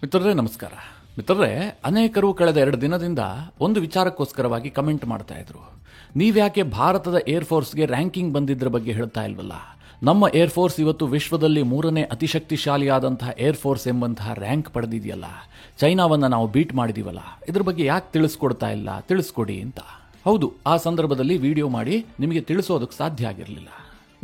ಮಿತ್ರರೇ ನಮಸ್ಕಾರ. ಮಿತ್ರರೇ, ಅನೇಕರು ಕಳೆದ 2 ದಿನದಿಂದ ಒಂದು ವಿಚಾರಕ್ಕೋಸ್ಕರವಾಗಿ ಕಮೆಂಟ್ ಮಾಡ್ತಾ ಇದ್ರು. ನೀವ್ಯಾಕೆ ಭಾರತದ ಏರ್ಫೋರ್ಸ್ಗೆ ರ್ಯಾಂಕಿಂಗ್ ಬಂದಿದ್ರ ಬಗ್ಗೆ ಹೇಳ್ತಾ ಇಲ್ವಲ್ಲ? ನಮ್ಮ ಏರ್ಫೋರ್ಸ್ ಇವತ್ತು ವಿಶ್ವದಲ್ಲಿ 3ನೇ ಅತಿಶಕ್ತಿಶಾಲಿಯಾದಂತಹ ಏರ್ಫೋರ್ಸ್ ಎಂಬಂತಹ ರ್ಯಾಂಕ್ ಪಡೆದಿದೆಯಲ್ಲ, ಚೈನಾವನ್ನ ನಾವು ಬೀಟ್ ಮಾಡಿದೀವಲ್ಲ, ಇದ್ರ ಬಗ್ಗೆ ಯಾಕೆ ತಿಳಿಸ್ಕೊಡ್ತಾ ಇಲ್ಲ, ತಿಳಿಸ್ಕೊಡಿ ಅಂತ. ಹೌದು, ಆ ಸಂದರ್ಭದಲ್ಲಿ ವಿಡಿಯೋ ಮಾಡಿ ನಿಮಗೆ ತಿಳಿಸೋದಕ್ಕೆ ಸಾಧ್ಯ ಆಗಿರಲಿಲ್ಲ.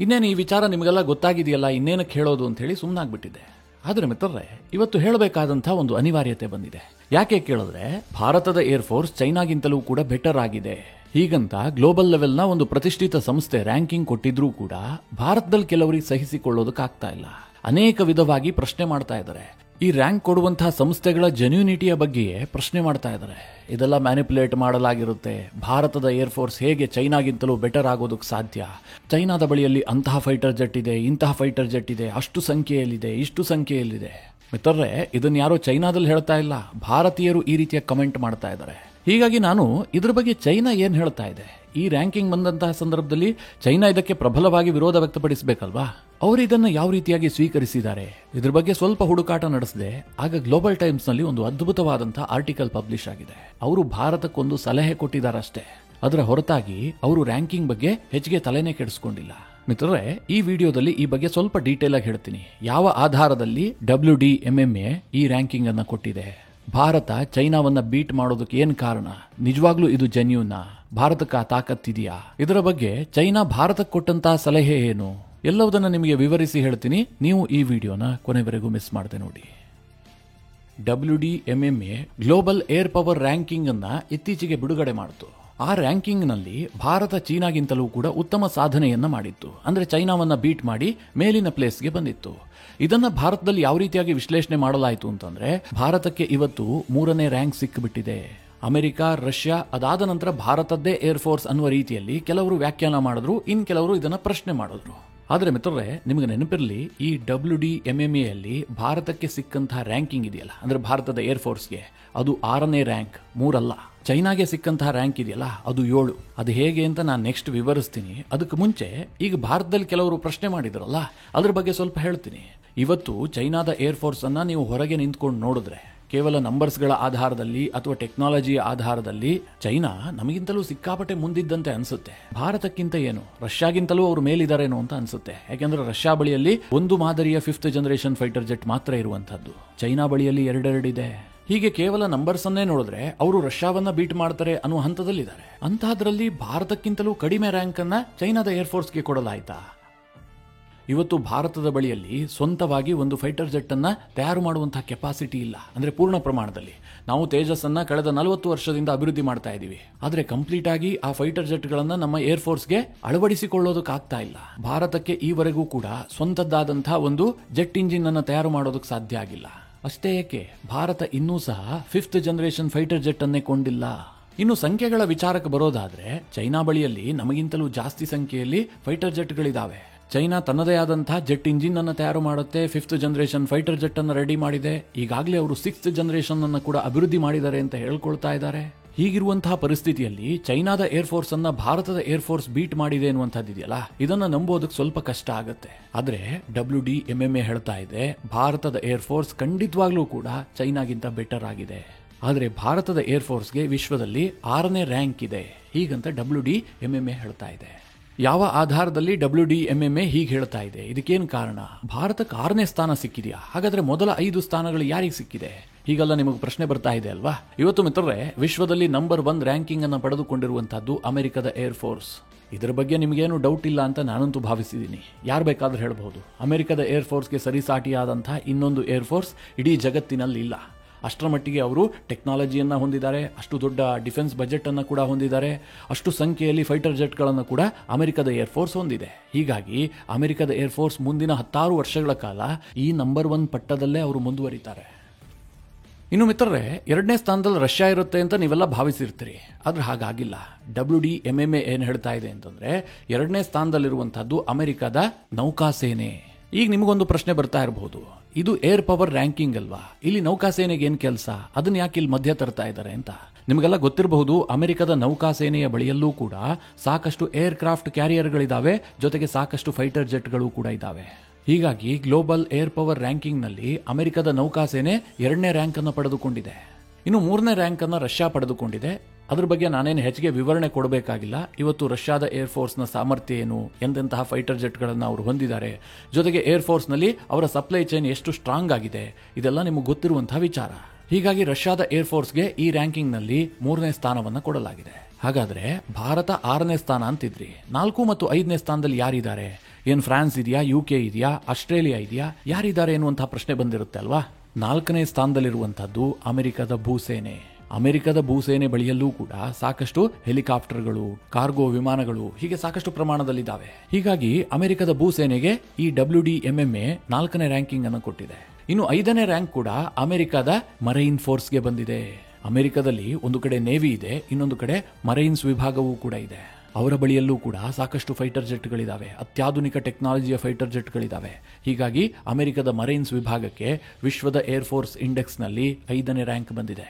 ಇನ್ನೇನು ಈ ವಿಚಾರ ನಿಮಗೆಲ್ಲ ಗೊತ್ತಾಗಿದೆಯಲ್ಲ, ಇನ್ನೇನಕ್ಕೆ ಹೇಳೋದು ಅಂತ ಹೇಳಿ ಸುಮ್ಮನಾಗ್ಬಿಟ್ಟಿದೆ. ಆದರೆ ಮಿತ್ರರೇ, ಇವತ್ತು ಹೇಳಬೇಕಾದಂತಹ ಒಂದು ಅನಿವಾರ್ಯತೆ ಬಂದಿದೆ. ಯಾಕೆ ಕೇಳಿದ್ರೆ, ಭಾರತದ ಏರ್ಫೋರ್ಸ್ ಚೈನಾಗಿಂತಲೂ ಕೂಡ ಬೆಟರ್ ಆಗಿದೆ. ಹೀಗಂತ ಗ್ಲೋಬಲ್ ಲೆವೆಲ್ನ ಒಂದು ಪ್ರತಿಷ್ಠಿತ ಸಂಸ್ಥೆ ರ್ಯಾಂಕಿಂಗ್ ಕೊಟ್ಟಿದ್ರೂ ಕೂಡ ಭಾರತದಲ್ಲಿ ಕೆಲವರಿಗೆ ಸಹಿಸಿಕೊಳ್ಳೋದಕ್ಕಾಗ್ತಾ ಇಲ್ಲ. ಅನೇಕ ವಿಧವಾಗಿ ಪ್ರಶ್ನೆ ಮಾಡ್ತಾ ಇದ್ದಾರೆ. ಈ ರ್ಯಾಂಕ್ ಕೊಡುವಂತಹ ಸಂಸ್ಥೆಗಳ ಜೆನ್ಯೂನಿಟಿಯ ಬಗ್ಗೆಯೇ ಪ್ರಶ್ನೆ ಮಾಡ್ತಾ ಇದ್ದಾರೆ. ಇದೆಲ್ಲ ಮ್ಯಾನಿಪುಲೇಟ್ ಮಾಡಲಾಗಿರುತ್ತೆ. ಭಾರತದ ಏರ್ಫೋರ್ಸ್ ಹೇಗೆ ಚೈನಾಗಿಂತಲೂ ಬೆಟರ್ ಆಗೋದಕ್ಕೆ ಸಾಧ್ಯ? ಚೈನಾದ ಬಳಿಯಲ್ಲಿ ಅಂತಹ ಫೈಟರ್ ಜೆಟ್ ಇದೆ, ಇಂತಹ ಫೈಟರ್ ಜೆಟ್ ಇದೆ, ಅಷ್ಟು ಸಂಖ್ಯೆಯಲ್ಲಿದೆ, ಇಷ್ಟು ಸಂಖ್ಯೆಯಲ್ಲಿದೆ. ಮಿತ್ರರೇ, ಇದನ್ನ ಯಾರೋ ಚೈನಾದಲ್ಲಿ ಹೇಳ್ತಾ ಇಲ್ಲ, ಭಾರತೀಯರು ಈ ರೀತಿಯ ಕಮೆಂಟ್ ಮಾಡ್ತಾ ಇದ್ದಾರೆ. ಹೀಗಾಗಿ ನಾನು ಇದ್ರ ಬಗ್ಗೆ ಚೈನಾ ಏನ್ ಹೇಳ್ತಾ ಇದೆ, ಈ ರ್ಯಾಂಕಿಂಗ್ ಬಂದಂತಹ ಸಂದರ್ಭದಲ್ಲಿ ಚೈನಾ ಇದಕ್ಕೆ ಪ್ರಬಲವಾಗಿ ವಿರೋಧ ವ್ಯಕ್ತಪಡಿಸಬೇಕಲ್ವಾ? ಅವರು ಇದನ್ನು ಯಾವ ರೀತಿಯಾಗಿ ಸ್ವೀಕರಿಸಿದ್ದಾರೆ, ಇದ್ರ ಬಗ್ಗೆ ಸ್ವಲ್ಪ ಹುಡುಕಾಟ ನಡೆಸಿದೆ. ಆಗ ಗ್ಲೋಬಲ್ ಟೈಮ್ಸ್ ನಲ್ಲಿ ಒಂದು ಅದ್ಭುತವಾದಂತಹ ಆರ್ಟಿಕಲ್ ಪಬ್ಲಿಷ್ ಆಗಿದೆ. ಅವರು ಭಾರತಕ್ಕೊಂದು ಸಲಹೆ ಕೊಟ್ಟಿದ್ದಾರಷ್ಟೇ. ಅದರ ಹೊರತಾಗಿ ಅವರು ರ್ಯಾಂಕಿಂಗ್ ಬಗ್ಗೆ ಹೆಚ್ಚಿಗೆ ತಲೆನೇ ಕೆಡಿಸ್ಕೊಂಡಿಲ್ಲ. ಮಿತ್ರರೇ, ಈ ವಿಡಿಯೋದಲ್ಲಿ ಈ ಬಗ್ಗೆ ಸ್ವಲ್ಪ ಡೀಟೇಲ್ ಆಗಿ ಹೇಳ್ತೀನಿ. ಯಾವ ಆಧಾರದಲ್ಲಿ WDMMA ಈ ರ್ಯಾಂಕಿಂಗ್ ಅನ್ನ ಕೊಟ್ಟಿದೆ, ಭಾರತ ಚೈನಾವನ್ನ ಬೀಟ್ ಮಾಡೋದಕ್ಕೆ ಏನ್ ಕಾರಣ, ನಿಜವಾಗ್ಲೂ ಇದು ಜೆನ್ಯೂನಾ, ಭಾರತಕ್ಕೆ ಆ ತಾಕತ್ತಿದೆಯಾ, ಇದರ ಬಗ್ಗೆ ಚೈನಾ ಭಾರತಕ್ಕೆ ಕೊಟ್ಟಂತಹ ಸಲಹೆ ಏನು, ಎಲ್ಲವುದನ್ನು ನಿಮಗೆ ವಿವರಿಸಿ ಹೇಳ್ತೀನಿ. ನೀವು ಈ ವಿಡಿಯೋನ ಕೊನೆವರೆಗೂ ಮಿಸ್ ಮಾಡದೆ ನೋಡಿ. WDMMA global air power ranking ಅನ್ನ ಇತ್ತೀಚೆಗೆ ಬಿಡುಗಡೆ ಮಾಡಿತು. ಆ ರ್ಯಾಂಕಿಂಗ್ ನಲ್ಲಿ ಭಾರತ ಚೀನಾಗಿಂತಲೂ ಕೂಡ ಉತ್ತಮ ಸಾಧನೆಯನ್ನ ಮಾಡಿತ್ತು. ಅಂದ್ರೆ ಚೈನಾವನ್ನ ಬೀಟ್ ಮಾಡಿ ಮೇಲಿನ ಪ್ಲೇಸ್ಗೆ ಬಂದಿತ್ತು. ಇದನ್ನ ಭಾರತದಲ್ಲಿ ಯಾವ ರೀತಿಯಾಗಿ ವಿಶ್ಲೇಷಣೆ ಮಾಡಲಾಯಿತು ಅಂತಂದ್ರೆ, ಭಾರತಕ್ಕೆ ಇವತ್ತು 3ನೇ ರ್ಯಾಂಕ್ ಸಿಕ್ಕಿಬಿಟ್ಟಿದೆ. ಅಮೆರಿಕ, ರಷ್ಯಾ, ಅದಾದ ನಂತರ ಭಾರತದ್ದೇ ಏರ್ಫೋರ್ಸ್ ಅನ್ನುವ ರೀತಿಯಲ್ಲಿ ಕೆಲವರು ವ್ಯಾಖ್ಯಾನ ಮಾಡಿದ್ರು, ಇನ್ ಕೆಲವರು ಇದನ್ನ ಪ್ರಶ್ನೆ ಮಾಡಿದ್ರು. ಆದ್ರೆ ಮಿತ್ರರೇ, ನಿಮಗೆ ನೆನಪಿರಲಿ, ಈ WDMMA ಯಲ್ಲಿ ಭಾರತಕ್ಕೆ ಸಿಕ್ಕಂತಹ ರ್ಯಾಂಕಿಂಗ್ ಇದೆಯಲ್ಲ, ಅಂದ್ರೆ ಭಾರತದ ಏರ್ಫೋರ್ಸ್ಗೆ, ಅದು 6ನೇ ರ್ಯಾಂಕ್, 3 ಅಲ್ಲ. ಚೈನಾಗೆ ಸಿಕ್ಕಂತಹ ರ್ಯಾಂಕ್ ಇದೆಯಲ್ಲ, ಅದು 7. ಅದು ಹೇಗೆ ಅಂತ ನಾನು ನೆಕ್ಸ್ಟ್ ವಿವರಿಸ್ತೀನಿ. ಅದಕ್ಕೆ ಮುಂಚೆ ಈಗ ಭಾರತದಲ್ಲಿ ಕೆಲವರು ಪ್ರಶ್ನೆ ಮಾಡಿದ್ರಲ್ಲ, ಅದ್ರ ಬಗ್ಗೆ ಸ್ವಲ್ಪ ಹೇಳ್ತೀನಿ. ಇವತ್ತು ಚೈನಾದ ಏರ್ಫೋರ್ಸ್ ಅನ್ನ ನೀವು ಹೊರಗೆ ನಿಂತ್ಕೊಂಡು ನೋಡಿದ್ರೆ, ಕೇವಲ ನಂಬರ್ಸ್ಗಳ ಆಧಾರದಲ್ಲಿ ಅಥವಾ ಟೆಕ್ನಾಲಜಿಯ ಆಧಾರದಲ್ಲಿ ಚೈನಾ ನಮಗಿಂತಲೂ ಸಿಕ್ಕಾಪಟ್ಟೆ ಮುಂದಿದ್ದಂತೆ ಅನ್ಸುತ್ತೆ. ಭಾರತಕ್ಕಿಂತ ಏನು, ರಷ್ಯಾಗಿಂತಲೂ ಅವರು ಮೇಲಿದಾರೇನೋ ಅಂತ ಅನ್ಸುತ್ತೆ. ಯಾಕೆಂದ್ರೆ ರಷ್ಯಾ ಬಳಿಯಲ್ಲಿ ಒಂದು ಮಾದರಿಯ 5th ಜನರೇಷನ್ ಫೈಟರ್ ಜೆಟ್ ಮಾತ್ರ ಇರುವಂತದ್ದು, ಚೈನಾ ಬಳಿಯಲ್ಲಿ 2 ಇದೆ. ಹೀಗೆ ಕೇವಲ ನಂಬರ್ಸ್ ಅನ್ನೇ ನೋಡಿದ್ರೆ ಅವರು ರಷ್ಯಾವನ್ನ ಬೀಟ್ ಮಾಡ್ತಾರೆ ಅನ್ನುವ ಹಂತದಲ್ಲಿದ್ದಾರೆ. ಅಂತಹದ್ರಲ್ಲಿ ಭಾರತಕ್ಕಿಂತಲೂ ಕಡಿಮೆ ರ್ಯಾಂಕ್ ಅನ್ನ ಚೈನಾದ ಏರ್ಫೋರ್ಸ್ಗೆ ಕೊಡಲಾಯ್ತಾ? ಇವತ್ತು ಭಾರತದ ಬಳಿಯಲ್ಲಿ ಸ್ವಂತವಾಗಿ ಒಂದು ಫೈಟರ್ ಜೆಟ್ ಅನ್ನ ತಯಾರು ಮಾಡುವಂತಹ ಕೆಪಾಸಿಟಿ ಇಲ್ಲ. ಅಂದ್ರೆ ಪೂರ್ಣ ಪ್ರಮಾಣದಲ್ಲಿ ನಾವು ತೇಜಸ್ ಅನ್ನ ಕಳೆದ 40 ವರ್ಷದಿಂದ ಅಭಿವೃದ್ಧಿ ಮಾಡ್ತಾ ಇದೀವಿ. ಆದ್ರೆ ಕಂಪ್ಲೀಟ್ ಆಗಿ ಆ ಫೈಟರ್ ಜೆಟ್ ಗಳನ್ನ ನಮ್ಮ ಏರ್ಫೋರ್ಸ್ಗೆ ಅಳವಡಿಸಿಕೊಳ್ಳೋದಕ್ಕಾಗ್ತಾ ಇಲ್ಲ. ಭಾರತಕ್ಕೆ ಈವರೆಗೂ ಕೂಡ ಸ್ವಂತದ್ದಾದಂತಹ ಒಂದು ಜೆಟ್ ಇಂಜಿನ್ ಅನ್ನ ತಯಾರು ಮಾಡೋದಕ್ಕೆ ಸಾಧ್ಯ ಆಗಿಲ್ಲ. ಅಷ್ಟೇ ಏಕೆ, ಭಾರತ ಇನ್ನೂ ಸಹ 5th ಜನರೇಷನ್ ಫೈಟರ್ ಜೆಟ್ ಅನ್ನೇ ಕೊಂಡಿಲ್ಲ. ಇನ್ನು ಸಂಖ್ಯೆಗಳ ವಿಚಾರಕ್ಕೆ ಬರೋದಾದ್ರೆ, ಚೈನಾ ಬಳಿಯಲ್ಲಿ ನಮಗಿಂತಲೂ ಜಾಸ್ತಿ ಸಂಖ್ಯೆಯಲ್ಲಿ ಫೈಟರ್ ಜೆಟ್ಗಳಿದಾವೆ. ಚೈನಾ ತನ್ನದೇ ಆದಂತಹ ಜೆಟ್ ಇಂಜಿನ್ ಅನ್ನು ತಯಾರು ಮಾಡುತ್ತೆ. 5th ಜನರೇಷನ್ ಫೈಟರ್ ಜೆಟ್ ಅನ್ನು ರೆಡಿ ಮಾಡಿದೆ. ಈಗಾಗಲೇ ಅವರು 6th ಜನರೇಷನ್ ಅನ್ನು ಕೂಡ ಅಭಿವೃದ್ಧಿ ಮಾಡಿದ್ದಾರೆ ಅಂತ ಹೇಳ್ಕೊಳ್ತಾ ಇದ್ದಾರೆ. ಹೀಗಿರುವಂತಹ ಪರಿಸ್ಥಿತಿಯಲ್ಲಿ ಚೈನಾದ ಏರ್ಫೋರ್ಸ್ ಅನ್ನ ಭಾರತದ ಏರ್ಫೋರ್ಸ್ ಬೀಟ್ ಮಾಡಿದೆ ಅನ್ನುವಂಥದ್ದಿದೆಯಲ್ಲ, ಇದನ್ನ ನಂಬೋದಕ್ಕೆ ಸ್ವಲ್ಪ ಕಷ್ಟ ಆಗುತ್ತೆ. ಆದ್ರೆ WDMMA ಹೇಳ್ತಾ ಇದೆ, ಭಾರತದ ಏರ್ಫೋರ್ಸ್ ಖಂಡಿತವಾಗ್ಲೂ ಕೂಡ ಚೈನಾಗಿಂತ ಬೆಟರ್ ಆಗಿದೆ. ಆದ್ರೆ ಭಾರತದ ಏರ್ಫೋರ್ಸ್ಗೆ ವಿಶ್ವದಲ್ಲಿ 6ನೇ ರ್ಯಾಂಕ್ ಇದೆ, ಹೀಗಂತ WDMMA ಹೇಳ್ತಾ ಇದೆ. ಯಾವ ಆಧಾರದಲ್ಲಿ WDMMA ಹೀಗೆ ಹೇಳ್ತಾ ಇದೆ, ಇದಕ್ಕೇನು ಕಾರಣ? ಭಾರತಕ್ಕೆ 6ನೇ ಸ್ಥಾನ ಸಿಕ್ಕಿದೆಯಾ? ಹಾಗಾದ್ರೆ ಮೊದಲ 5 ಸ್ಥಾನಗಳು ಯಾರಿಗೆ ಸಿಕ್ಕಿದೆ? ಹೀಗೆಲ್ಲ ನಿಮಗೆ ಪ್ರಶ್ನೆ ಬರ್ತಾ ಇದೆ ಅಲ್ವಾ? ಇವತ್ತು ಮಿತ್ರರೇ, ವಿಶ್ವದಲ್ಲಿ ನಂಬರ್ 1 ರ್ಯಾಂಕಿಂಗ್ ಅನ್ನು ಪಡೆದುಕೊಂಡಿರುವಂತಹದ್ದು ಅಮೆರಿಕದ ಏರ್ಫೋರ್ಸ್. ಇದರ ಬಗ್ಗೆ ನಿಮಗೇನು ಡೌಟ್ ಇಲ್ಲ ಅಂತ ನಾನಂತೂ ಭಾವಿಸಿದ್ದೀನಿ. ಯಾರು ಬೇಕಾದ್ರೂ ಹೇಳಬಹುದು, ಅಮೆರಿಕದ ಏರ್ಫೋರ್ಸ್ಗೆ ಸರಿಸಾಟಿಯಾದಂತಹ ಇನ್ನೊಂದು ಏರ್ಫೋರ್ಸ್ ಇಡೀ ಜಗತ್ತಿನಲ್ಲಿ ಇಲ್ಲ. ಅಷ್ಟರ ಮಟ್ಟಿಗೆ ಅವರು ಟೆಕ್ನಾಲಜಿಯನ್ನು ಹೊಂದಿದ್ದಾರೆ, ಅಷ್ಟು ದೊಡ್ಡ ಡಿಫೆನ್ಸ್ ಬಜೆಟ್ ಅನ್ನು ಕೂಡ ಹೊಂದಿದ್ದಾರೆ, ಅಷ್ಟು ಸಂಖ್ಯೆಯಲ್ಲಿ ಫೈಟರ್ ಜೆಟ್ಗಳನ್ನು ಕೂಡ ಅಮೆರಿಕದ ಏರ್ಫೋರ್ಸ್ ಹೊಂದಿದೆ. ಹೀಗಾಗಿ ಅಮೆರಿಕದ ಏರ್ಫೋರ್ಸ್ ಮುಂದಿನ 10 ವರ್ಷಗಳ ಕಾಲ ಈ ನಂಬರ್ 1 ಪಟ್ಟದಲ್ಲೇ ಅವರು ಮುಂದುವರಿತಾರೆ. ಇನ್ನು ಮಿತ್ರರೇ, 2ನೇ ಸ್ಥಾನದಲ್ಲಿ ರಷ್ಯಾ ಇರುತ್ತೆ ಅಂತ ನೀವೆಲ್ಲ ಭಾವಿಸಿರ್ತೀರಿ. ಆದ್ರೆ ಹಾಗಾಗಿಲ್ಲ. WDMMA ಏನ್ ಹೇಳ್ತಾ ಇದೆ ಅಂತಂದ್ರೆ, 2ನೇ ಸ್ಥಾನದಲ್ಲಿರುವಂತಹದ್ದು ಅಮೆರಿಕದ ನೌಕಾಸೇನೆ. ಈಗ ನಿಮಗೊಂದು ಪ್ರಶ್ನೆ ಬರ್ತಾ ಇರಬಹುದು, ಇದು ಏರ್ ಪವರ್ ರ್ಯಾಂಕಿಂಗ್ ಅಲ್ವಾ, ಇಲ್ಲಿ ನೌಕಾಸೇನೆಗೆ ಏನ್ ಕೆಲಸ, ಅದನ್ನ ಯಾಕೆ ಇಲ್ಲಿ ಮಧ್ಯ ತರ್ತಾ ಇದ್ದಾರೆ ಅಂತ. ನಿಮಗೆಲ್ಲ ಗೊತ್ತಿರಬಹುದು, ಅಮೆರಿಕದ ನೌಕಾಸೇನೆಯ ಬಳಿಯಲ್ಲೂ ಕೂಡ ಸಾಕಷ್ಟು ಏರ್ ಕ್ರಾಫ್ಟ್ ಕ್ಯಾರಿಯರ್ಗಳಿದಾವೆ, ಜೊತೆಗೆ ಸಾಕಷ್ಟು ಫೈಟರ್ ಜೆಟ್ಗಳು ಕೂಡ ಇದಾವೆ. ಹೀಗಾಗಿ ಗ್ಲೋಬಲ್ ಏರ್ ಪವರ್ ರ್ಯಾಂಕಿಂಗ್ನಲ್ಲಿ ಅಮೆರಿಕದ ನೌಕಾಸೇನೆ 2ನೇ ರ್ಯಾಂಕ್ ಅನ್ನು ಪಡೆದುಕೊಂಡಿದೆ. ಇನ್ನು 3ನೇ ರ್ಯಾಂಕ್ ಅನ್ನು ರಷ್ಯಾ ಪಡೆದುಕೊಂಡಿದೆ. ಅದ್ರ ಬಗ್ಗೆ ನಾನೇನು ಹೆಚ್ಚಿಗೆ ವಿವರಣೆ ಕೊಡಬೇಕಾಗಿಲ್ಲ. ಇವತ್ತು ರಷ್ಯಾದ ಏರ್ಫೋರ್ಸ್ನ ಸಾಮರ್ಥ್ಯ ಏನು, ಎಂತೆಂತಹ ಫೈಟರ್ ಜೆಟ್ಗಳನ್ನು ಅವರು ಹೊಂದಿದ್ದಾರೆ, ಜೊತೆಗೆ ಏರ್ಫೋರ್ಸ್ನಲ್ಲಿ ಅವರ ಸಪ್ಲೈ ಚೈನ್ ಎಷ್ಟು ಸ್ಟ್ರಾಂಗ್ ಆಗಿದೆ, ಇದೆಲ್ಲ ನಿಮಗೆ ಗೊತ್ತಿರುವಂತಹ ವಿಚಾರ. ಹೀಗಾಗಿ ರಷ್ಯಾದ ಏರ್ಫೋರ್ಸ್ಗೆ ಈ ರ್ಯಾಂಕಿಂಗ್ನಲ್ಲಿ 3ನೇ ಸ್ಥಾನವನ್ನು ಕೊಡಲಾಗಿದೆ. ಹಾಗಾದ್ರೆ ಭಾರತ 6ನೇ ಸ್ಥಾನ ಅಂತಿದ್ರಿ. 4 ಮತ್ತು 5ನೇ ಸ್ಥಾನದಲ್ಲಿ ಯಾರಿದ್ದಾರೆ? ಏನ್ ಫ್ರಾನ್ಸ್ ಇದೆಯಾ, UK ಇದೆಯಾ, ಆಸ್ಟ್ರೇಲಿಯಾ ಇದೆಯಾ, ಯಾರಿದ್ದಾರೆ ಎನ್ನುವಂತಹ ಪ್ರಶ್ನೆ ಬಂದಿರುತ್ತೆ ಅಲ್ವಾ. 4ನೇ ಸ್ಥಾನದಲ್ಲಿರುವಂತಹದ್ದು ಅಮೆರಿಕದ ಭೂಸೇನೆ. ಅಮೆರಿಕದ ಭೂಸೇನೆ ಬಳಿಯಲ್ಲೂ ಕೂಡ ಸಾಕಷ್ಟು ಹೆಲಿಕಾಪ್ಟರ್ಗಳು, ಕಾರ್ಗೋ ವಿಮಾನಗಳು ಹೀಗೆ ಸಾಕಷ್ಟು ಪ್ರಮಾಣದಲ್ಲಿದ್ದಾವೆ. ಹೀಗಾಗಿ ಅಮೆರಿಕದ ಭೂಸೇನೆಗೆ ಈ WDMMA 4ನೇ ರ್ಯಾಂಕಿಂಗ್ ಅನ್ನು ಕೊಟ್ಟಿದೆ. ಇನ್ನು 5ನೇ ರ್ಯಾಂಕ್ ಕೂಡ ಅಮೆರಿಕದ ಮರೈನ್ ಫೋರ್ಸ್ಗೆ ಬಂದಿದೆ. ಅಮೆರಿಕದಲ್ಲಿ ಒಂದು ಕಡೆ ನೇವಿ ಇದೆ, ಇನ್ನೊಂದು ಕಡೆ ಮರೈನ್ಸ್ ವಿಭಾಗವೂ ಕೂಡ ಇದೆ. ಅವರ ಬಳಿಯಲ್ಲೂ ಕೂಡ ಸಾಕಷ್ಟು ಫೈಟರ್ ಜೆಟ್ಗಳಿದ್ದಾವೆ, ಅತ್ಯಾಧುನಿಕ ಟೆಕ್ನಾಲಜಿಯ ಫೈಟರ್ ಜೆಟ್ಗಳಿದ್ದಾವೆ. ಹೀಗಾಗಿ ಅಮೆರಿಕದ ಮರೈನ್ಸ್ ವಿಭಾಗಕ್ಕೆ ವಿಶ್ವದ ಏರ್ಫೋರ್ಸ್ ಇಂಡೆಕ್ಸ್ನಲ್ಲಿ 5ನೇ ರ್ಯಾಂಕ್ ಬಂದಿದೆ.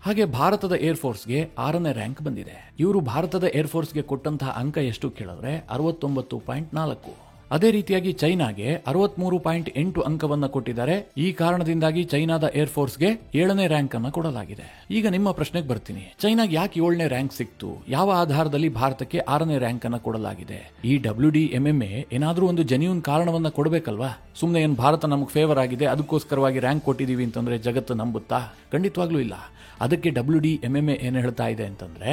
ಹಾಗೆ ಭಾರತದ ಏರ್ಫೋರ್ಸ್ಗೆ 6ನೇ ರ್ಯಾಂಕ್ ಬಂದಿದೆ. ಇವರು ಭಾರತದ ಏರ್ಫೋರ್ಸ್ಗೆ ಕೊಟ್ಟಂತಹ ಅಂಕ ಎಷ್ಟು ಕೇಳಿದ್ರೆ 69.4. ಅದೇ ರೀತಿಯಾಗಿ ಚೈನಾಗೆ 63.8 ಅಂಕವನ್ನು ಕೊಟ್ಟಿದ್ದಾರೆ. ಈ ಕಾರಣದಿಂದಾಗಿ ಚೈನಾದ ಏರ್ಫೋರ್ಸ್ಗೆ 7ನೇ ರ್ಯಾಂಕ್ ಅನ್ನು ಕೊಡಲಾಗಿದೆ. ಈಗ ನಿಮ್ಮ ಪ್ರಶ್ನೆಗೆ ಬರ್ತೀನಿ, ಚೈನಾಗೆ ಯಾಕೆ 7ನೇ ರ್ಯಾಂಕ್ ಸಿಕ್ತು? ಯಾವ ಆಧಾರದಲ್ಲಿ ಭಾರತಕ್ಕೆ 6ನೇ ರ್ಯಾಂಕ್ ಅನ್ನು ಕೊಡಲಾಗಿದೆ? ಈ WDMMA ಏನಾದ್ರೂ ಒಂದು ಜೆನ್ಯೂನ್ ಕಾರಣವನ್ನ ಕೊಡಬೇಕಲ್ವಾ? ಸುಮ್ಮನೆ ಏನು ಭಾರತ ನಮಗೆ ಫೇವರ್ ಆಗಿದೆ ಅದಕ್ಕೋಸ್ಕರವಾಗಿ ರ್ಯಾಂಕ್ ಕೊಟ್ಟಿದೀವಿ ಅಂತಂದ್ರೆ ಜಗತ್ತು ನಂಬುತ್ತಾ? ಖಂಡಿತವಾಗ್ಲೂ ಇಲ್ಲ. ಅದಕ್ಕೆ WDMMA ಏನು ಹೇಳ್ತಾ ಇದೆ ಅಂತಂದ್ರೆ,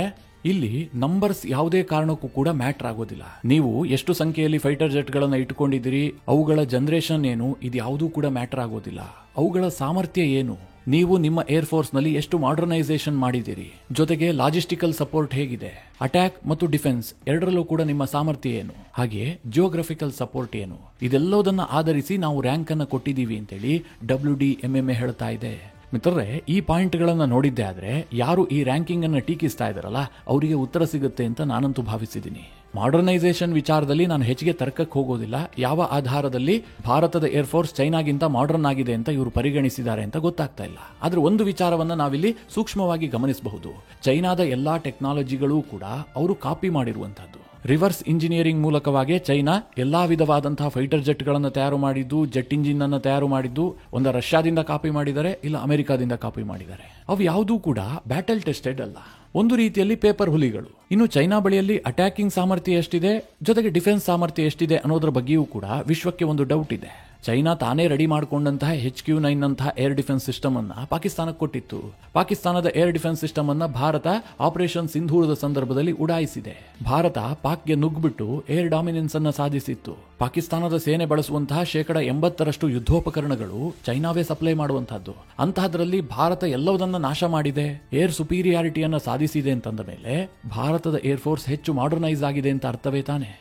ಇಲ್ಲಿ ನಂಬರ್ಸ್ ಯಾವುದೇ ಕಾರಣಕ್ಕೂ ಕೂಡ ಮ್ಯಾಟರ್ ಆಗೋದಿಲ್ಲ. ನೀವು ಎಷ್ಟು ಸಂಖ್ಯೆಯಲ್ಲಿ ಫೈಟರ್ ಜೆಟ್ಗಳನ್ನು ಇಟ್ಟುಕೊಂಡಿದ್ದೀರಿ, ಅವುಗಳ ಜನರೇಷನ್ ಏನು, ಇದು ಯಾವುದೂ ಕೂಡ ಮ್ಯಾಟರ್ ಆಗೋದಿಲ್ಲ. ಅವುಗಳ ಸಾಮರ್ಥ್ಯ ಏನು, ನೀವು ನಿಮ್ಮ ಏರ್ ಫೋರ್ಸ್ ನಲ್ಲಿ ಎಷ್ಟು ಮಾಡರ್ನೈಸೇಷನ್ ಮಾಡಿದ್ದೀರಿ, ಜೊತೆಗೆ ಲಾಜಿಸ್ಟಿಕಲ್ ಸಪೋರ್ಟ್ ಹೇಗಿದೆ, ಅಟ್ಯಾಕ್ ಮತ್ತು ಡಿಫೆನ್ಸ್ ಎರಡರಲ್ಲೂ ಕೂಡ ನಿಮ್ಮ ಸಾಮರ್ಥ್ಯ ಏನು, ಹಾಗೆ ಜಿಯೋಗ್ರಫಿಕಲ್ ಸಪೋರ್ಟ್ ಏನು, ಇದೆಲ್ಲದನ್ನ ಆಧರಿಸಿ ನಾವು ರ್ಯಾಂಕ್ ಅನ್ನು ಕೊಟ್ಟಿದ್ದೀವಿ ಅಂತೇಳಿ WDMMA ಹೇಳ್ತಾ ಇದೆ. ಮಿತ್ರರೇ, ಈ ಪಾಯಿಂಟ್ಗಳನ್ನು ನೋಡಿದ್ದೆ ಆದ್ರೆ ಯಾರು ಈ ರ್ಯಾಂಕಿಂಗ್ ಅನ್ನು ಟೀಕಿಸ್ತಾ ಇದಾರಲ್ಲ ಅವರಿಗೆ ಉತ್ತರ ಸಿಗುತ್ತೆ ಅಂತ ನಾನಂತೂ ಭಾವಿಸಿದ್ದೀನಿ. ಮಾಡರ್ನೈಸೇಷನ್ ವಿಚಾರದಲ್ಲಿ ನಾನು ಹೆಚ್ಚಿಗೆ ತರ್ಕಕ್ಕೆ ಹೋಗೋದಿಲ್ಲ. ಯಾವ ಆಧಾರದಲ್ಲಿ ಭಾರತದ ಏರ್ಫೋರ್ಸ್ ಚೈನಾಗಿಂತ ಮಾಡರ್ನ್ ಆಗಿದೆ ಅಂತ ಇವರು ಪರಿಗಣಿಸಿದ್ದಾರೆ ಅಂತ ಗೊತ್ತಾಗ್ತಾ ಇಲ್ಲ. ಆದ್ರೆ ಒಂದು ವಿಚಾರವನ್ನ ನಾವಿಲ್ಲಿ ಸೂಕ್ಷ್ಮವಾಗಿ ಗಮನಿಸಬಹುದು. ಚೈನಾದ ಎಲ್ಲಾ ಟೆಕ್ನಾಲಜಿಗಳೂ ಕೂಡ ಅವರು ಕಾಪಿ ಮಾಡಿರುವಂತಹದ್ದು. ರಿವರ್ಸ್ ಇಂಜಿನಿಯರಿಂಗ್ ಮೂಲಕವಾಗಿ ಚೈನಾ ಎಲ್ಲಾ ವಿಧವಾದಂತಹ ಫೈಟರ್ ಜೆಟ್ಗಳನ್ನು ತಯಾರು ಮಾಡಿದ್ದು, ಜೆಟ್ ಇಂಜಿನ್ ಅನ್ನು ತಯಾರು ಮಾಡಿದ್ದು ಒಂದು ರಷ್ಯಾದಿಂದ ಕಾಪಿ ಮಾಡಿದ್ದಾರೆ, ಇಲ್ಲ ಅಮೆರಿಕಾದಿಂದ ಕಾಪಿ ಮಾಡಿದ್ದಾರೆ. ಅವು ಯಾವುದೂ ಕೂಡ ಬ್ಯಾಟಲ್ ಟೆಸ್ಟೆಡ್ ಅಲ್ಲ, ಒಂದು ರೀತಿಯಲ್ಲಿ ಪೇಪರ್ ಹುಲಿಗಳು. ಇನ್ನು ಚೈನಾ ಬಳಿಯಲ್ಲಿ ಅಟ್ಯಾಕಿಂಗ್ ಸಾಮರ್ಥ್ಯ ಎಷ್ಟಿದೆ, ಜೊತೆಗೆ ಡಿಫೆನ್ಸ್ ಸಾಮರ್ಥ್ಯ ಎಷ್ಟಿದೆ ಅನ್ನೋದ್ರ ಬಗ್ಗೆಯೂ ಕೂಡ ವಿಶ್ವಕ್ಕೆ ಒಂದು ಡೌಟ್ ಇದೆ. ಚೈನಾ ತಾನೇ ರೆಡಿ ಮಾಡಿಕೊಂಡಂತಹ HQ-9 ನಂತಹ ಏರ್ ಡಿಫೆನ್ಸ್ ಸಿಸ್ಟಮ್ ಅನ್ನ ಪಾಕಿಸ್ತಾನಕ್ಕೆ ಕೊಟ್ಟಿತ್ತು. ಪಾಕಿಸ್ತಾನದ ಏರ್ ಡಿಫೆನ್ಸ್ ಸಿಸ್ಟಮ್ ಅನ್ನ ಭಾರತ ಆಪರೇಷನ್ ಸಿಂಧೂರದ ಸಂದರ್ಭದಲ್ಲಿ ಉಡಾಯಿಸಿದೆ. ಭಾರತ ಪಾಕ್ಗೆ ನುಗ್ಬಿಟ್ಟು ಏರ್ ಡಾಮಿನೆನ್ಸ್ ಅನ್ನ ಸಾಧಿಸಿತ್ತು. ಪಾಕಿಸ್ತಾನದ ಸೇನೆ ಬಳಸುವಂತಹ 80% ಯುದ್ಧೋಪಕರಣಗಳು ಚೈನಾವೇ ಸಪ್ಲೈ ಮಾಡುವಂತಹದ್ದು. ಅಂತಹದ್ರಲ್ಲಿ ಭಾರತ ಎಲ್ಲವನ್ನ ನಾಶ ಮಾಡಿದೆ, ಏರ್ ಸುಪೀರಿಯಾರಿಟಿಯನ್ನ ಸಾಧಿಸಿದೆ ಅಂತಂದ ಮೇಲೆ ಭಾರತದ ಏರ್ ಫೋರ್ಸ್ ಹೆಚ್ಚು ಮಾಡರ್ನೈಸ್ ಆಗಿದೆ ಅಂತ ಅರ್ಥವೇ ತಾನೆ.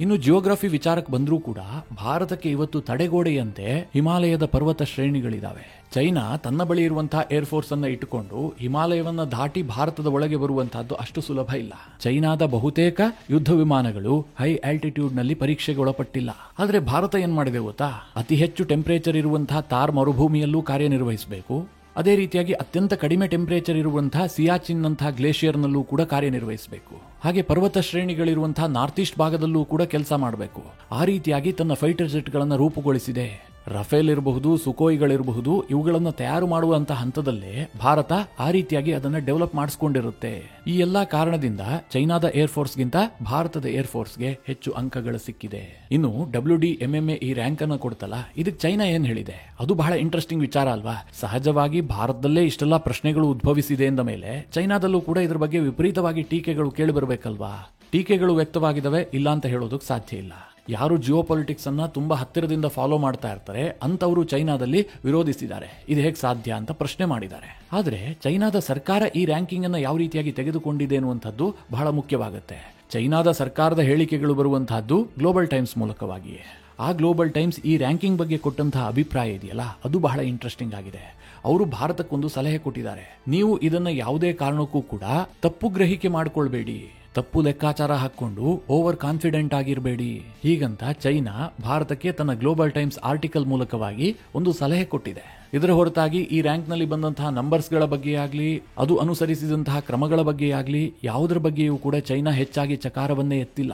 ಇನ್ನು ಜಿಯೋಗ್ರಫಿ ವಿಚಾರಕ್ಕೆ ಬಂದರೂ ಕೂಡ ಭಾರತಕ್ಕೆ ಇವತ್ತು ತಡೆಗೋಡೆಯಂತೆ ಹಿಮಾಲಯದ ಪರ್ವತ ಶ್ರೇಣಿಗಳಿದಾವೆ. ಚೈನಾ ತನ್ನ ಬಳಿ ಇರುವಂತಹ ಏರ್ ಫೋರ್ಸ್ ಅನ್ನ ಇಟ್ಟುಕೊಂಡು ಹಿಮಾಲಯವನ್ನ ದಾಟಿ ಭಾರತದ ಒಳಗೆ ಬರುವಂತಹದ್ದು ಅಷ್ಟು ಸುಲಭ ಇಲ್ಲ. ಚೈನಾದ ಬಹುತೇಕ ಯುದ್ಧ ವಿಮಾನಗಳು ಹೈ ಆಲ್ಟಿಟ್ಯೂಡ್ ನಲ್ಲಿ ಪರೀಕ್ಷೆಗೆ ಒಳಪಟ್ಟಿಲ್ಲ. ಆದ್ರೆ ಭಾರತ ಏನ್ ಮಾಡಿದೆ ಗೊತ್ತಾ? ಅತಿ ಹೆಚ್ಚು ಟೆಂಪರೇಚರ್ ಇರುವಂತಹ ಥಾರ್ ಮರುಭೂಮಿಯಲ್ಲೂ ಕಾರ್ಯನಿರ್ವಹಿಸಬೇಕು. ಅದೇ ರೀತಿಯಾಗಿ ಅತ್ಯಂತ ಕಡಿಮೆ ಟೆಂಪರೇಚರ್ ಇರುವಂತಹ ಸಿಯಾಚಿನ್ ನಂತಹ ಗ್ಲೇಷಿಯರ್ನಲ್ಲೂ ಕೂಡ ಕಾರ್ಯನಿರ್ವಹಿಸಬೇಕು. ಹಾಗೆ ಪರ್ವತ ಶ್ರೇಣಿಗಳಿರುವಂತಹ ನಾರ್ತ್ ಈಸ್ಟ್ ಭಾಗದಲ್ಲೂ ಕೂಡ ಕೆಲಸ ಮಾಡಬೇಕು. ಆ ರೀತಿಯಾಗಿ ತನ್ನ ಫೈಟರ್ ಜೆಟ್ಗಳನ್ನು ರೂಪುಗೊಳಿಸಿದೆ. ರಫೇಲ್ ಇರಬಹುದು, ಸುಕೋಯಿಗಳಿರಬಹುದು, ಇವುಗಳನ್ನು ತಯಾರು ಮಾಡುವಂತಹ ಹಂತದಲ್ಲೇ ಭಾರತ ಆ ರೀತಿಯಾಗಿ ಅದನ್ನ ಡೆವಲಪ್ ಮಾಡಿಸ್ಕೊಂಡಿರುತ್ತೆ. ಈ ಎಲ್ಲಾ ಕಾರಣದಿಂದ ಚೈನಾದ ಏರ್ ಫೋರ್ಸ್ಗಿಂತ ಭಾರತದ ಏರ್ ಫೋರ್ಸ್ಗೆ ಹೆಚ್ಚು ಅಂಕಗಳು ಸಿಕ್ಕಿದೆ. ಇನ್ನು WDMMA ಈ ರ್ಯಾಂಕ್ ಅನ್ನು ಕೊಡ್ತಲ್ಲ, ಇದಕ್ಕೆ ಚೈನಾ ಏನ್ ಹೇಳಿದೆ? ಅದು ಬಹಳ ಇಂಟ್ರೆಸ್ಟಿಂಗ್ ವಿಚಾರ ಅಲ್ವಾ? ಸಹಜವಾಗಿ ಭಾರತದಲ್ಲೇ ಇಷ್ಟೆಲ್ಲಾ ಪ್ರಶ್ನೆಗಳು ಉದ್ಭವಿಸಿದೆ ಎಂದ ಮೇಲೆ ಚೈನಾದಲ್ಲೂ ಕೂಡ ಇದರ ಬಗ್ಗೆ ವಿಪರೀತವಾಗಿ ಟೀಕೆಗಳು ಕೇಳಿ ಬರಬೇಕಲ್ವಾ? ಟೀಕೆಗಳು ವ್ಯಕ್ತವಾಗಿದ್ದಾವೆ, ಇಲ್ಲ ಅಂತ ಹೇಳೋದಕ್ಕೆ ಸಾಧ್ಯ ಇಲ್ಲ. ಯಾರು ಜಿಯೋ ಪೊಲಿಟಿಕ್ಸ್ ಅನ್ನ ತುಂಬಾ ಹತ್ತಿರದಿಂದ ಫಾಲೋ ಮಾಡ್ತಾ ಇರ್ತಾರೆ ಅಂತವರು ಚೈನಾದಲ್ಲಿ ವಿರೋಧಿಸಿದ್ದಾರೆ. ಇದು ಹೇಗೆ ಸಾಧ್ಯ ಅಂತ ಪ್ರಶ್ನೆ ಮಾಡಿದ್ದಾರೆ. ಆದ್ರೆ ಚೈನಾದ ಸರ್ಕಾರ ಈ ರ್ಯಾಂಕಿಂಗ್ ಅನ್ನ ಯಾವ ರೀತಿಯಾಗಿ ತೆಗೆದುಕೊಂಡಿದೆ ಅನ್ನುವಂಥದ್ದು ಬಹಳ ಮುಖ್ಯವಾಗುತ್ತೆ. ಚೈನಾದ ಸರ್ಕಾರದ ಹೇಳಿಕೆಗಳು ಬರುವಂತಹದ್ದು ಗ್ಲೋಬಲ್ ಟೈಮ್ಸ್ ಮೂಲಕವಾಗಿಯೇ. ಆ ಗ್ಲೋಬಲ್ ಟೈಮ್ಸ್ ಈ ರ್ಯಾಂಕಿಂಗ್ ಬಗ್ಗೆ ಕೊಟ್ಟಂತಹ ಅಭಿಪ್ರಾಯ ಇದೆಯಲ್ಲ, ಅದು ಬಹಳ ಇಂಟ್ರೆಸ್ಟಿಂಗ್ ಆಗಿದೆ. ಅವರು ಭಾರತಕ್ಕೊಂದು ಸಲಹೆ ಕೊಟ್ಟಿದ್ದಾರೆ. ನೀವು ಇದನ್ನ ಯಾವುದೇ ಕಾರಣಕ್ಕೂ ಕೂಡ ತಪ್ಪು ಗ್ರಹಿಕೆ ಮಾಡಿಕೊಳ್ಬೇಡಿ, ತಪ್ಪು ಲೆಕ್ಕಾಚಾರ ಹಾಕೊಂಡು ಓವರ್ ಕಾನ್ಫಿಡೆಂಟ್ ಆಗಿರಬೇಡಿ. ಹೀಗಂತ ಚೈನಾ ಭಾರತಕ್ಕೆ ತನ್ನ ಗ್ಲೋಬಲ್ ಟೈಮ್ಸ್ ಆರ್ಟಿಕಲ್ ಮೂಲಕವಾಗಿ ಒಂದು ಸಲಹೆ ಕೊಟ್ಟಿದೆ. ಇದರ ಹೊರತಾಗಿ ಈ ರ್ಯಾಂಕ್ ನಲ್ಲಿ ಬಂದಂತಹ ನಂಬರ್ಸ್ಗಳ ಬಗ್ಗೆ ಆಗಲಿ, ಅದು ಅನುಸರಿಸಿದಂತಹ ಕ್ರಮಗಳ ಬಗ್ಗೆ ಆಗಲಿ, ಯಾವುದರ ಬಗ್ಗೆಯೂ ಕೂಡ ಚೈನಾ ಹೆಚ್ಚಾಗಿ ಚಕಾರವನ್ನೇ ಎತ್ತಿಲ್ಲ.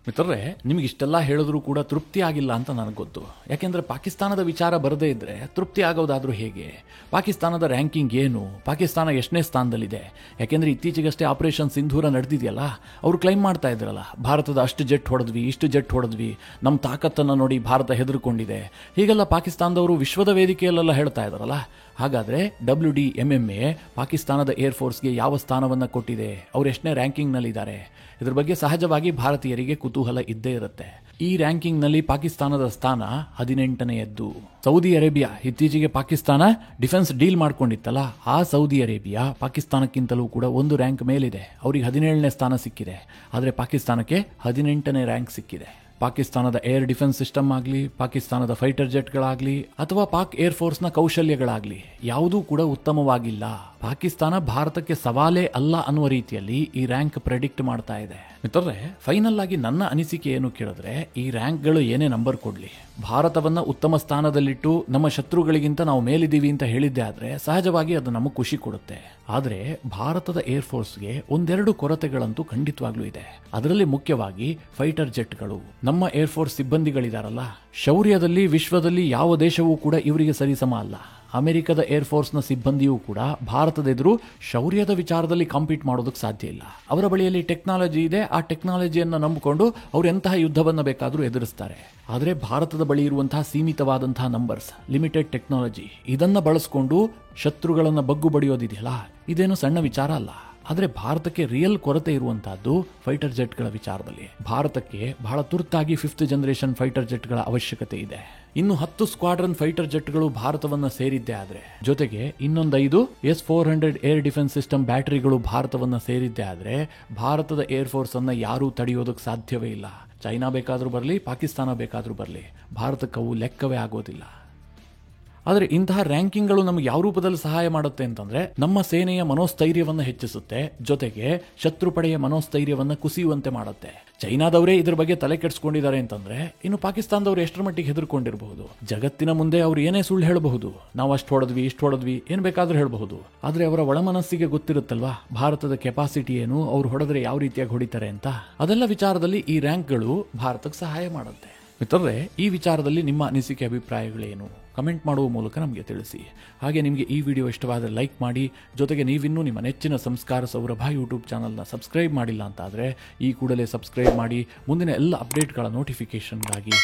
ಮಿತ್ರರೇ, ನಿಮ್ಗೆ ಇಷ್ಟೆಲ್ಲ ಹೇಳಿದ್ರು ಕೂಡ ತೃಪ್ತಿ ಆಗಿಲ್ಲ ಅಂತ ನನಗೆ ಗೊತ್ತು. ಯಾಕೆಂದ್ರೆ ಪಾಕಿಸ್ತಾನದ ವಿಚಾರ ಬರದೇ ಇದ್ರೆ ತೃಪ್ತಿ ಆಗೋದಾದ್ರೂ ಹೇಗೆ? ಪಾಕಿಸ್ತಾನದ ರ್ಯಾಂಕಿಂಗ್ ಏನು? ಪಾಕಿಸ್ತಾನ ಎಷ್ಟನೇ ಸ್ಥಾನದಲ್ಲಿದೆ? ಯಾಕೆಂದ್ರೆ ಇತ್ತೀಚೆಗಷ್ಟೇ ಆಪರೇಷನ್ ಸಿಂಧೂರ ನಡೆದಿದೆಯಲ್ಲ, ಅವರು ಕ್ಲೈಮ್ ಮಾಡ್ತಾ ಇದ್ರಲ್ಲ, ಭಾರತದ ಅಷ್ಟು ಜೆಟ್ ಹೊಡೆದ್ವಿ, ಇಷ್ಟು ಜೆಟ್ ಹೊಡೆದ್ವಿ, ನಮ್ಮ ತಾಕತ್ತನ್ನು ನೋಡಿ ಭಾರತ ಹೆದರ್ಕೊಂಡಿದೆ, ಹೀಗೆಲ್ಲ ಪಾಕಿಸ್ತಾನದವರು ವಿಶ್ವದ ವೇದಿಕೆಯಲ್ಲೆಲ್ಲ ಹೇಳ್ತಾ ಇದ್ದಾರಲ್ಲ. ಹಾಗಾದ್ರೆ WDMMA ಪಾಕಿಸ್ತಾನದ ಏರ್ಫೋರ್ಸ್ಗೆ ಯಾವ ಸ್ಥಾನವನ್ನು ಕೊಟ್ಟಿದೆ? ಅವರು ಎಷ್ಟನೇ ರ್ಯಾಂಕಿಂಗ್ನಲ್ಲಿದ್ದಾರೆ? ಇದ್ರ ಬಗ್ಗೆ ಸಹಜವಾಗಿ ಭಾರತೀಯರಿಗೆ ಕುತೂಹಲ ಇದ್ದೇ ಇರುತ್ತೆ. ಈ ರ್ಯಾಂಕಿಂಗ್ನಲ್ಲಿ ಪಾಕಿಸ್ತಾನದ ಸ್ಥಾನ 18ನೇಯದ್ದು. ಸೌದಿ ಅರೇಬಿಯಾ, ಇತ್ತೀಚೆಗೆ ಪಾಕಿಸ್ತಾನ ಡಿಫೆನ್ಸ್ ಡೀಲ್ ಮಾಡ್ಕೊಂಡಿತ್ತಲ್ಲ, ಆ ಸೌದಿ ಅರೇಬಿಯಾ ಪಾಕಿಸ್ತಾನಕ್ಕಿಂತಲೂ ಕೂಡ ಒಂದು ರ್ಯಾಂಕ್ ಮೇಲಿದೆ. ಅವರಿಗೆ 17ನೇ ಸ್ಥಾನ ಸಿಕ್ಕಿದೆ. ಆದರೆ ಪಾಕಿಸ್ತಾನಕ್ಕೆ 18ನೇ ರ್ಯಾಂಕ್ ಸಿಕ್ಕಿದೆ. ಪಾಕಿಸ್ತಾನದ ಏರ್ ಡಿಫೆನ್ಸ್ ಸಿಸ್ಟಮ್ ಆಗಲಿ, ಪಾಕಿಸ್ತಾನದ ಫೈಟರ್ ಜೆಟ್ಗಳಾಗಲಿ, ಅಥವಾ ಪಾಕ್ ಏರ್ ಫೋರ್ಸ್ನ ಕೌಶಲ್ಯಗಳಾಗಲಿ ಯಾವುದೂ ಕೂಡ ಉತ್ತಮವಾಗಿಲ್ಲ. ಪಾಕಿಸ್ತಾನ ಭಾರತಕ್ಕೆ ಸವಾಲೇ ಅಲ್ಲ ಅನ್ನುವ ರೀತಿಯಲ್ಲಿ ಈ ರ್ಯಾಂಕ್ ಪ್ರೆಡಿಕ್ಟ್ ಮಾಡ್ತಾ ಇದೆ. ಮಿತ್ರರೇ, ಫೈನಲ್ ಆಗಿ ನನ್ನ ಅನಿಸಿಕೆ ಏನು ಕೇಳಿದ್ರೆ, ಈ ರ್ಯಾಂಕ್ಗಳು ಏನೇ ನಂಬರ್ ಕೊಡ್ಲಿ, ಭಾರತವನ್ನ ಉತ್ತಮ ಸ್ಥಾನದಲ್ಲಿಟ್ಟು ನಮ್ಮ ಶತ್ರುಗಳಿಗಿಂತ ನಾವು ಮೇಲಿದ್ದೀವಿ ಅಂತ ಹೇಳಿದ್ದೆ ಆದ್ರೆ ಸಹಜವಾಗಿ ಅದು ನಮಗೆ ಖುಷಿ ಕೊಡುತ್ತೆ. ಆದ್ರೆ ಭಾರತದ ಏರ್ ಫೋರ್ಸ್ಗೆ ಒಂದೆರಡು ಕೊರತೆಗಳಂತೂ ಖಂಡಿತವಾಗ್ಲೂ ಇದೆ. ಅದರಲ್ಲಿ ಮುಖ್ಯವಾಗಿ ಫೈಟರ್ ಜೆಟ್ಗಳು. ನಮ್ಮ ಏರ್ ಫೋರ್ಸ್ ಸಿಬ್ಬಂದಿಗಳಿದಾರಲ್ಲ, ಶೌರ್ಯದಲ್ಲಿ ವಿಶ್ವದಲ್ಲಿ ಯಾವ ದೇಶವೂ ಕೂಡ ಇವರಿಗೆ ಸರಿಸಮ ಅಲ್ಲ. ಅಮೆರಿಕದ ಏರ್ ಫೋರ್ಸ್ನ ಸಿಬ್ಬಂದಿಯೂ ಕೂಡ ಭಾರತದ ಎದುರು ಶೌರ್ಯದ ವಿಚಾರದಲ್ಲಿ ಕಾಂಪೀಟ್ ಮಾಡೋದಕ್ಕೆ ಸಾಧ್ಯ ಇಲ್ಲ. ಅವರ ಬಳಿಯಲ್ಲಿ ಟೆಕ್ನಾಲಜಿ ಇದೆ, ಆ ಟೆಕ್ನಾಲಜಿಯನ್ನು ನಂಬಿಕೊಂಡು ಅವರು ಎಂತಹ ಯುದ್ಧವನ್ನು ಬೇಕಾದರೂ ಎದುರಿಸ್ತಾರೆ. ಆದರೆ ಭಾರತದ ಬಳಿ ಇರುವಂತಹ ಸೀಮಿತವಾದಂತಹ ನಂಬರ್ಸ್, ಲಿಮಿಟೆಡ್ ಟೆಕ್ನಾಲಜಿ, ಇದನ್ನು ಬಳಸಿಕೊಂಡು ಶತ್ರುಗಳನ್ನು ಬಗ್ಗು ಬಡಿಯೋದಿದೆಯಲ್ಲ, ಇದೇನು ಸಣ್ಣ ವಿಚಾರ ಅಲ್ಲ. ಆದರೆ ಭಾರತಕ್ಕೆ ರಿಯಲ್ ಕೊರತೆ ಇರುವಂತಹದ್ದು ಫೈಟರ್ ಜೆಟ್ಗಳ ವಿಚಾರದಲ್ಲಿ. ಭಾರತಕ್ಕೆ ಬಹಳ ತುರ್ತಾಗಿ 5th ಜನರೇಷನ್ ಫೈಟರ್ ಜೆಟ್ಗಳ ಅವಶ್ಯಕತೆ ಇದೆ. ಇನ್ನು 10 ಸ್ಕ್ವಾಡ್ರನ್ ಫೈಟರ್ ಜೆಟ್ಗಳು ಭಾರತವನ್ನ ಸೇರಿದ್ದೇ ಆದ್ರೆ, ಜೊತೆಗೆ ಇನ್ನೊಂದು 5 S-400 ಏರ್ ಡಿಫೆನ್ಸ್ ಸಿಸ್ಟಮ್ ಬ್ಯಾಟರಿಗಳು ಭಾರತವನ್ನ ಸೇರಿದ್ದೇ ಆದ್ರೆ, ಭಾರತದ ಏರ್ ಫೋರ್ಸ್ ಅನ್ನ ಯಾರೂ ತಡೆಯೋದಕ್ಕೆ ಸಾಧ್ಯವೇ ಇಲ್ಲ. ಚೈನಾ ಬೇಕಾದ್ರೂ ಬರಲಿ, ಪಾಕಿಸ್ತಾನ ಬೇಕಾದ್ರೂ ಬರಲಿ, ಭಾರತಕ್ಕೆ ಅವು ಲೆಕ್ಕವೇ ಆಗೋದಿಲ್ಲ. ಆದರೆ ಇಂತಹ ರ್ಯಾಂಕಿಂಗ್ಗಳು ನಮಗೆ ಯಾವ ರೂಪದಲ್ಲಿ ಸಹಾಯ ಮಾಡುತ್ತೆ ಅಂತಂದ್ರೆ, ನಮ್ಮ ಸೇನೆಯ ಮನೋಸ್ಥೈರ್ಯವನ್ನು ಹೆಚ್ಚಿಸುತ್ತೆ, ಜೊತೆಗೆ ಶತ್ರು ಪಡೆಯ ಮನೋಸ್ಥೈರ್ಯವನ್ನು ಕುಸಿಯುವಂತೆ ಮಾಡುತ್ತೆ. ಚೈನಾದವರೇ ಇದ್ರ ಬಗ್ಗೆ ತಲೆ ಕೆಡಿಸ್ಕೊಂಡಿದ್ದಾರೆ ಅಂತಂದ್ರೆ, ಇನ್ನು ಪಾಕಿಸ್ತಾನದವರು ಎಷ್ಟರ ಮಟ್ಟಿಗೆ ಹೆದರ್ಕೊಂಡಿರಬಹುದು? ಜಗತ್ತಿನ ಮುಂದೆ ಅವರು ಏನೇ ಸುಳ್ಳು ಹೇಳಬಹುದು, ನಾವು ಅಷ್ಟು ಹೊಡೆದ್ವಿ, ಇಷ್ಟು ಹೊಡೆದ್ವಿ, ಏನ್ ಬೇಕಾದ್ರೂ ಹೇಳಬಹುದು. ಆದ್ರೆ ಅವರ ಒಳ ಮನಸ್ಸಿಗೆ ಗೊತ್ತಿರುತ್ತಲ್ವಾ ಭಾರತದ ಕೆಪಾಸಿಟಿ ಏನು, ಅವ್ರು ಹೊಡೆದ್ರೆ ಯಾವ ರೀತಿಯಾಗಿ ಹೊಡಿತಾರೆ ಅಂತ. ಅದೆಲ್ಲ ವಿಚಾರದಲ್ಲಿ ಈ ರ್ಯಾಂಕ್ಗಳು ಭಾರತಕ್ಕೆ ಸಹಾಯ ಮಾಡುತ್ತೆ. ಮಿತ್ರರೇ, ಈ ವಿಚಾರದಲ್ಲಿ ನಿಮ್ಮ ಅನಿಸಿಕೆ ಅಭಿಪ್ರಾಯಗಳೇನು? ಕಮೆಂಟ್ ಮಾಡುವ ಮೂಲಕ ನಮಗೆ ತಿಳಿಸಿ. ಹಾಗೆ ನಿಮಗೆ ಈ ವಿಡಿಯೋ ಇಷ್ಟವಾದರೆ ಲೈಕ್ ಮಾಡಿ, ಜೊತೆಗೆ ನೀವಿನ್ನೂ ನಿಮ್ಮ ನೆಚ್ಚಿನ ಸಂಸ್ಕಾರ ಸೌರಭ ಯೂಟ್ಯೂಬ್ ಚಾನಲ್ನ ಸಬ್ಸ್ಕ್ರೈಬ್ ಮಾಡಿಲ್ಲ ಅಂತ ಆದರೆ ಈ ಕೂಡಲೇ ಸಬ್ಸ್ಕ್ರೈಬ್ ಮಾಡಿ ಮುಂದಿನ ಎಲ್ಲ ಅಪ್ಡೇಟ್ಗಳ ನೋಟಿಫಿಕೇಷನ್ಗಾಗಿ